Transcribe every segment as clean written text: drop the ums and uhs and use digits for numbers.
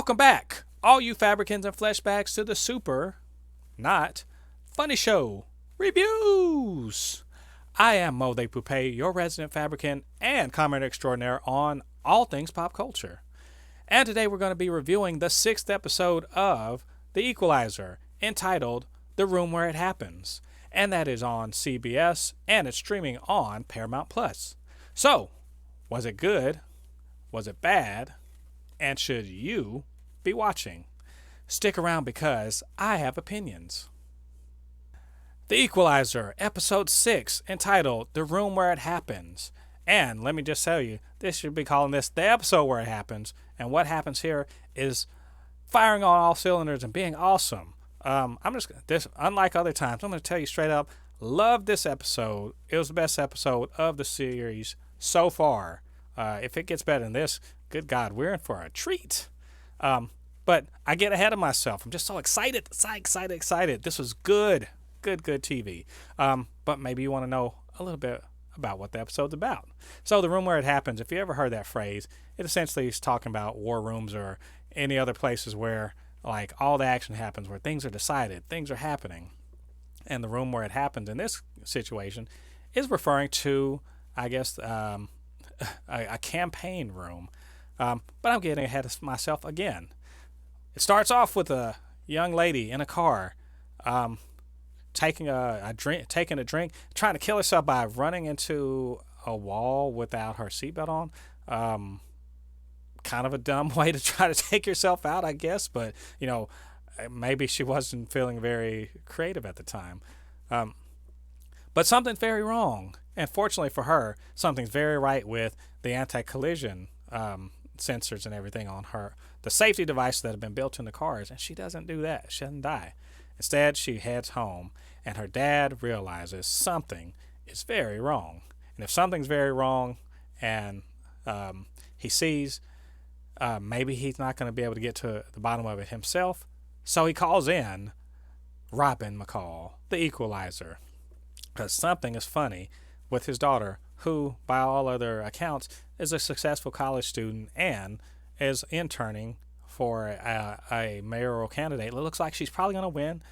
Welcome back, all you Fabricans and Fleshbags, to the super, not funny show reviews. I am Jen Thépuppét, your resident Fabricant and commenter extraordinaire on all things pop culture. And today we're going to be reviewing the 6th episode of The Equalizer, entitled The Room Where It Happens. And that is on CBS, and it's streaming on Paramount+. So, was it good? Was it bad? And should you be watching? Stick around because I have opinions. The Equalizer, Episode 6, entitled The Room Where It Happens. And let me just tell you, this should be calling this the episode where it happens. And what happens here is firing on all cylinders and being awesome. Unlike other times, I'm going to tell you straight up, love this episode. It was the best episode of the series so far. If it gets better than this, good God, we're in for a treat. But I get ahead of myself. I'm just so excited. This was good TV. But maybe you want to know a little bit about what the episode's about. So the room where it happens, if you ever heard that phrase, it essentially is talking about war rooms or any other places where like all the action happens, where things are decided, things are happening. And the room where it happens in this situation is referring to, I guess, a campaign room. But I'm getting ahead of myself again. It starts off with a young lady in a car, taking a drink, trying to kill herself by running into a wall without her seatbelt on. Kind of a dumb way to try to take yourself out, I guess. But maybe she wasn't feeling very creative at the time. But something's very wrong. And fortunately for her, something's very right with the anti-collision sensors and everything on the safety devices that have been built in the cars. And she doesn't do that. She doesn't die. Instead, she heads home, and her dad realizes something is very wrong. And if something's very wrong, and he sees maybe he's not going to be able to get to the bottom of it himself, so he calls in Robin McCall, the Equalizer, because something is funny with his daughter, who, by all other accounts, is a successful college student and is interning for a mayoral candidate. It looks like she's probably going to win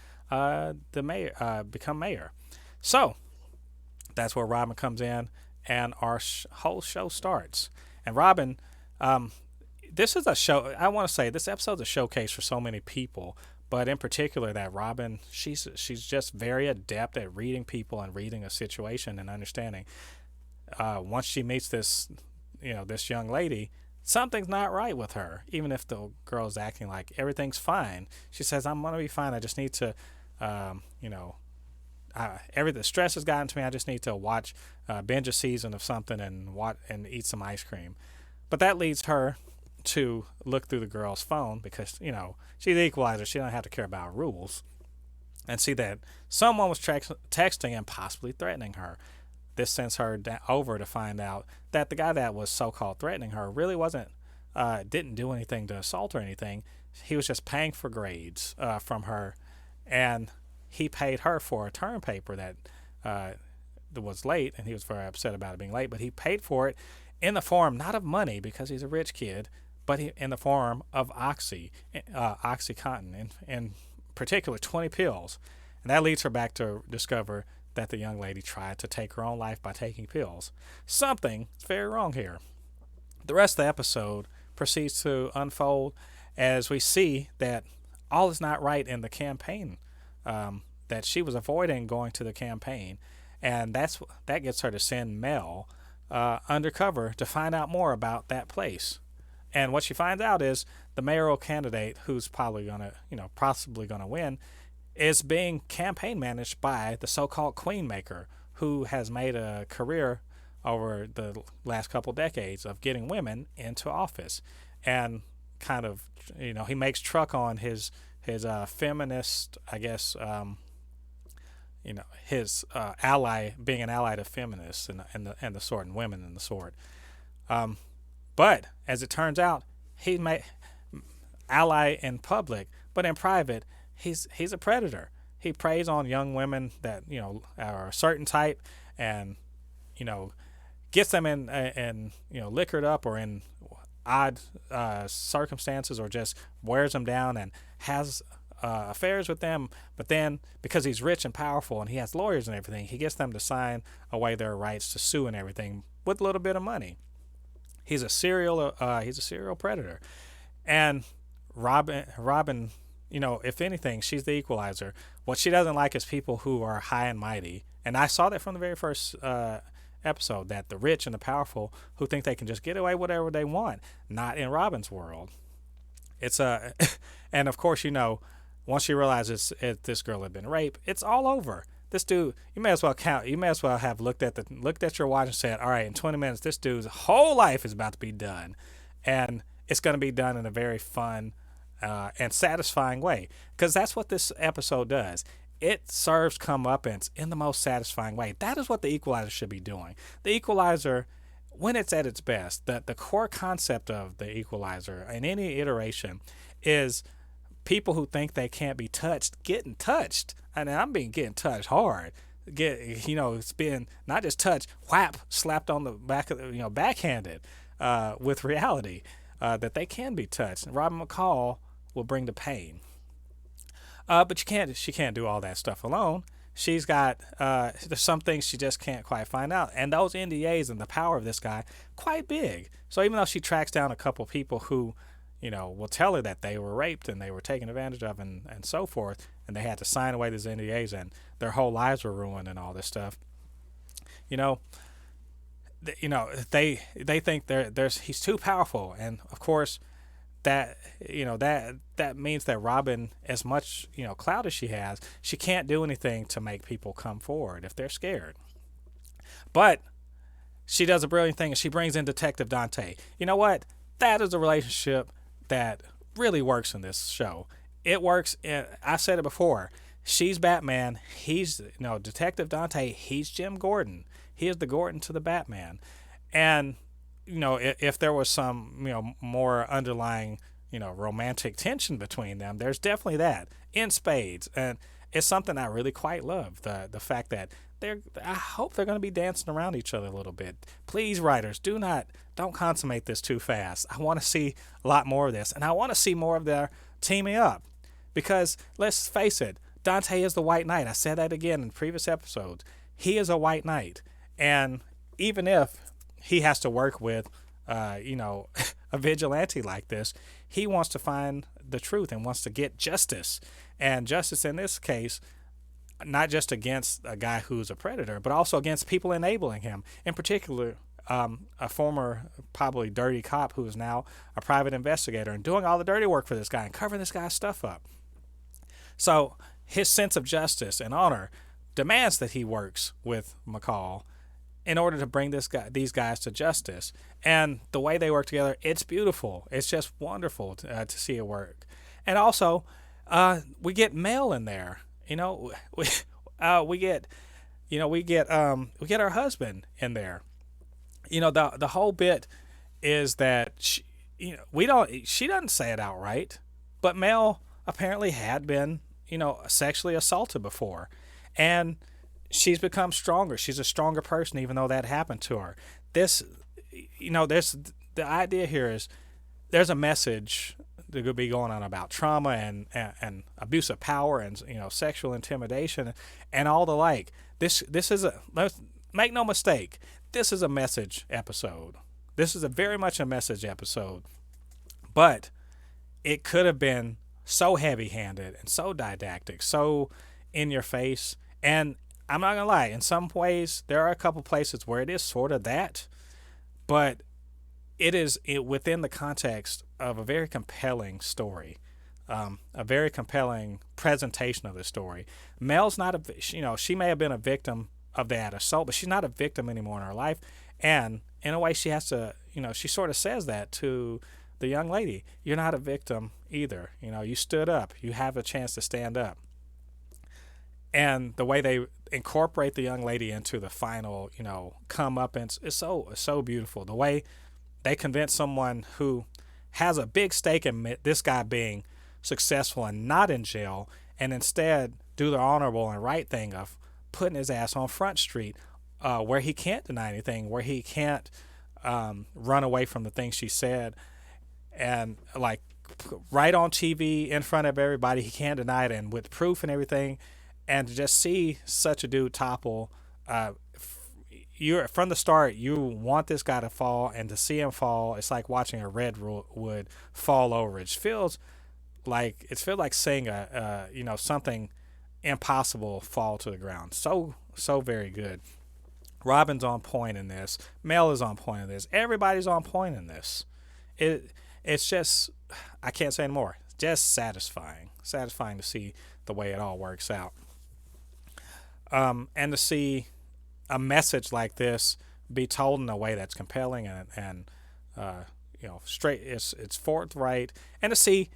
become mayor. So that's where Robin comes in, and our whole show starts. And Robin, this is a show. I want to say this episode's a showcase for so many people, but in particular that Robin, she's just very adept at reading people and reading a situation and understanding. Once she meets this young lady, something's not right with her. Even if the girl's acting like everything's fine, she says, "I'm gonna be fine. I just need to, the stress has gotten to me. I just need to binge a season of something and eat some ice cream." But that leads her to look through the girl's phone because she's the Equalizer. She don't have to care about rules, and see that someone was texting and possibly threatening her. This sends her over to find out that the guy that was so-called threatening her really didn't do anything to assault or anything. He was just paying for grades from her, and he paid her for a term paper that was late, and he was very upset about it being late, but he paid for it in the form not of money because he's a rich kid, but in the form of Oxycontin, in particular 20 pills. And that leads her back to discover that the young lady tried to take her own life by taking pills. Something is very wrong here. The rest of the episode proceeds to unfold as we see that all is not right in the campaign, that she was avoiding going to the campaign, and that gets her to send Mel undercover to find out more about that place. And what she finds out is the mayoral candidate, who's possibly gonna win, is being campaign managed by the so-called Queen Maker, who has made a career over the last couple decades of getting women into office. And kind of, he makes truck on his feminist, I guess, his ally, being an ally to feminists and the sort, and women and the sort. But as it turns out, he may ally in public, but in private, he's a predator. He preys on young women that are a certain type, and gets them in liquored up or in odd circumstances or just wears them down and has affairs with them. But then, because he's rich and powerful and he has lawyers and everything, he gets them to sign away their rights to sue and everything with a little bit of money. He's a serial predator. And Robin, if anything, she's the equalizer. What she doesn't like is people who are high and mighty. And I saw that from the very first episode, that the rich and the powerful who think they can just get away whatever they want. Not in Robin's world. It's and of course, once she realizes this girl had been raped, it's all over. This dude, you may as well have looked at your watch and said, all right, in 20 minutes, this dude's whole life is about to be done. And it's going to be done in a very fun and satisfying way. Because that's what this episode does. It serves comeuppance in the most satisfying way. That is what the Equalizer should be doing. The Equalizer, when it's at its best, the core concept of the Equalizer in any iteration is people who think they can't be touched getting touched. And I'm getting touched hard. It's being not just touched, whap, slapped on the back of backhanded with reality that they can be touched. And Robin McCall will bring the pain. But she can't do all that stuff alone. She's got there's some things she just can't quite find out. And those NDAs and the power of this guy, quite big. So even though she tracks down a couple people who will tell her that they were raped and they were taken advantage of and so forth, and they had to sign away these NDAs and their whole lives were ruined and all this stuff. They think he's too powerful, and of course that means that Robin, as much clout as she has, she can't do anything to make people come forward if they're scared. But she does a brilliant thing, and she brings in Detective Dante. You know what? That is a relationship that really works in this show. It works. I said it before. She's Batman. He's Detective Dante. He's Jim Gordon. He is the Gordon to the Batman. And if there was some more underlying romantic tension between them, there's definitely that in spades. And it's something I really quite love. The fact that I hope they're going to be dancing around each other a little bit. Please, writers, don't consummate this too fast. I want to see a lot more of this, and I want to see more of their teaming up. Because let's face it, Dante is the White Knight. I said that again in previous episodes. He is a White Knight, and even if he has to work with, a vigilante like this, he wants to find the truth and wants to get justice. And justice in this case, not just against a guy who's a predator, but also against people enabling him. In particular, a former, probably dirty cop who is now a private investigator and doing all the dirty work for this guy and covering this guy's stuff up. So his sense of justice and honor demands that he works with McCall in order to bring these guys to justice. And the way they work together, it's beautiful. It's just wonderful to see it work. And also, we get Mel in there. We get our husband in there. The whole bit is that she doesn't say it outright, but Mel apparently had been sexually assaulted before, and she's become stronger. She's a stronger person, even though that happened to her. There's the idea here is there's a message that could be going on about trauma and abuse of power and sexual intimidation and all the like. This is make no mistake, this is a message episode. This is very much a message episode, but it could have been so heavy-handed and so didactic, so in your face. And I'm not gonna lie, in some ways there are a couple places where it is sort of that, but it is within the context of a very compelling story, a very compelling presentation of the story. Mel's not she may have been a victim of that assault, but she's not a victim anymore in her life. And in a way, she has to, she sort of says that to the young lady. You're not a victim either. You stood up. You have a chance to stand up. And the way they incorporate the young lady into the final, comeuppance is so beautiful. The way they convince someone who has a big stake in this guy being successful and not in jail, and instead do the honorable and right thing of putting his ass on Front Street, where he can't deny anything, where he can't run away from the things she said. and like right on TV in front of everybody. He can't deny it, and with proof and everything. And to just see such a dude topple, you're from the start. You want this guy to fall, and to see him fall, it's like watching a redwood fall over. It feels like seeing a something impossible fall to the ground. So very good. Robin's on point in this. Mel is on point in this. Everybody's on point in this. It's just, I can't say anymore. It's just satisfying to see the way it all works out. And to see a message like this be told in a way that's compelling and straight. It's forthright, and to see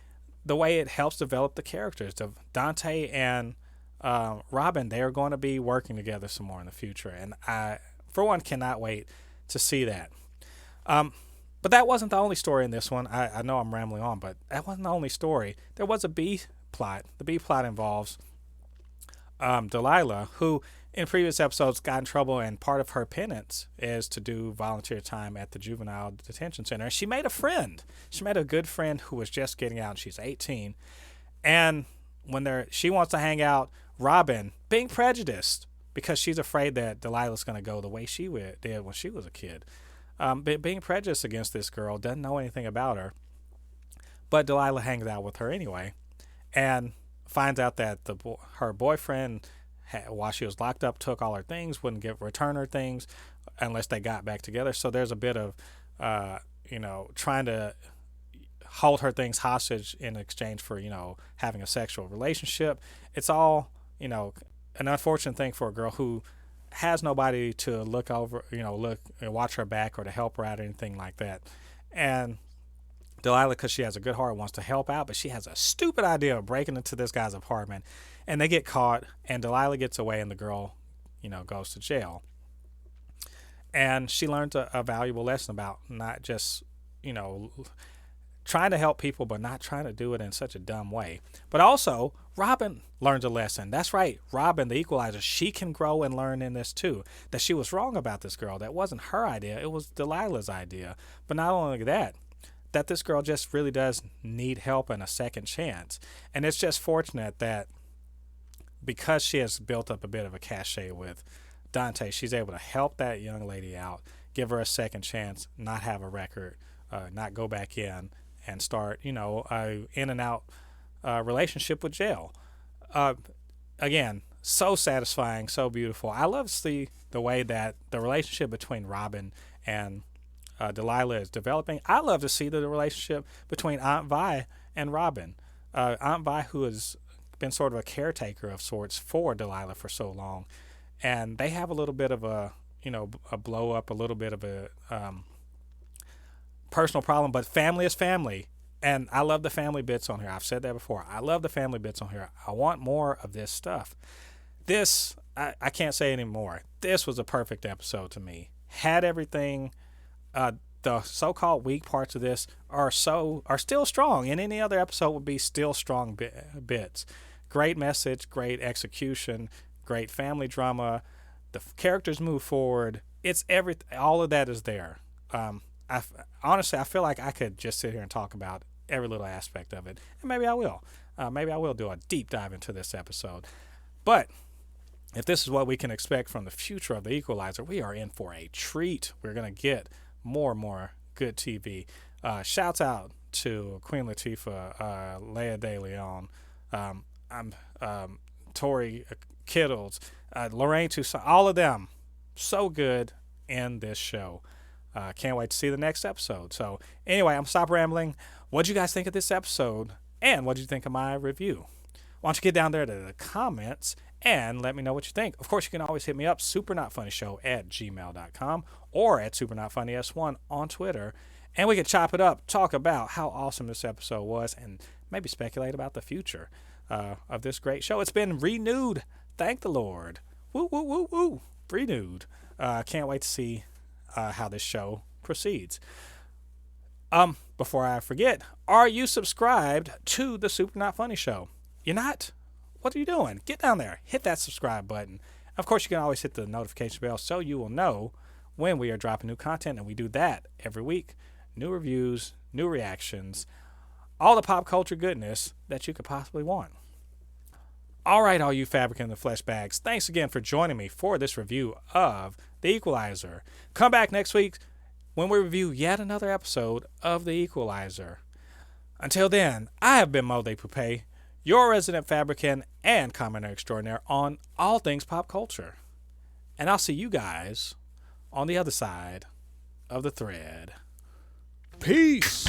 the way it helps develop the characters. Dante and Robin, they are going to be working together some more in the future, and I, for one, cannot wait to see that. But that wasn't the only story in this one. I know I'm rambling on, but that wasn't the only story. There was a B plot. The B plot involves Delilah, who in previous episodes got in trouble, and part of her penance is to do volunteer time at the juvenile detention center. And she made a friend. She made a good friend who was just getting out. She's 18. And when she wants to hang out, Robin, being prejudiced because she's afraid that Delilah's going to go the way she did when she was a kid. Being prejudiced against this girl, doesn't know anything about her. But Delilah hangs out with her anyway, and finds out that her boyfriend, while she was locked up, took all her things, wouldn't return her things unless they got back together. So there's a bit of, trying to hold her things hostage in exchange for, having a sexual relationship. It's all, an unfortunate thing for a girl who has nobody to look over, look and watch her back or to help her out or anything like that. And Delilah, because she has a good heart, wants to help out, but she has a stupid idea of breaking into this guy's apartment, and they get caught, and Delilah gets away, and the girl, goes to jail. And she learns a valuable lesson about not just, trying to help people, but not trying to do it in such a dumb way. But also, Robin learns a lesson. That's right, Robin, the Equalizer, she can grow and learn in this too. That she was wrong about this girl. That wasn't her idea. It was Delilah's idea. But not only that this girl just really does need help and a second chance. And it's just fortunate that because she has built up a bit of a cachet with Dante, she's able to help that young lady out, give her a second chance, not have a record, not go back in and start, a in and out relationship with jail. Again, so satisfying, so beautiful. I love to see the way that the relationship between Robin and Delilah is developing. I love to see the relationship between Aunt Vi and Robin. Aunt Vi, who has been sort of a caretaker of sorts for Delilah for so long, and they have a little bit of a blow up, a little bit of a personal problem, but family is family. And I love the family bits on here. I've said that before. I love the family bits on here. I want more of this stuff. This, I can't say anymore. This was a perfect episode to me. Had everything. The so-called weak parts of this are still strong, and any other episode would be still strong bits. Great message, great execution, great family drama. The characters move forward. It's everything. All of that is there. Honestly, I feel like I could just sit here and talk about every little aspect of it, and maybe I will. Maybe I will do a deep dive into this episode. But if this is what we can expect from the future of the Equalizer, we are in for a treat. We're going to get more and more good TV. Shouts out to Queen Latifah, Lea De Leon, Tori Kittles, Lorraine Toussaint, all of them so good in this show. Can't wait to see the next episode. So anyway, I'm stop rambling. What'd you guys think of this episode? And what'd you think of my review? Why don't you get down there to the comments and let me know what you think. Of course, you can always hit me up, supernotfunnyshow@gmail.com or at supernotfunnys1 on Twitter. And we could chop it up, talk about how awesome this episode was, and maybe speculate about the future of this great show. It's been renewed. Thank the Lord. Woo, woo, woo, woo. Renewed. Can't wait to see how this show proceeds. Before I forget, are you subscribed to the Super Not Funny Show? You're not? What are you doing? Get down there. Hit that subscribe button. Of course, you can always hit the notification bell so you will know when we are dropping new content, and we do that every week. new reviews, new reactions, all the pop culture goodness that you could possibly want. All right, all you Fabricans and Fleshbags, thanks again for joining me for this review of The Equalizer. Come back next week when we review yet another episode of The Equalizer. Until then, I have been Mo Thépuppét, your resident Fabricant and commenter extraordinaire on all things pop culture. And I'll see you guys on the other side of the thread. Peace!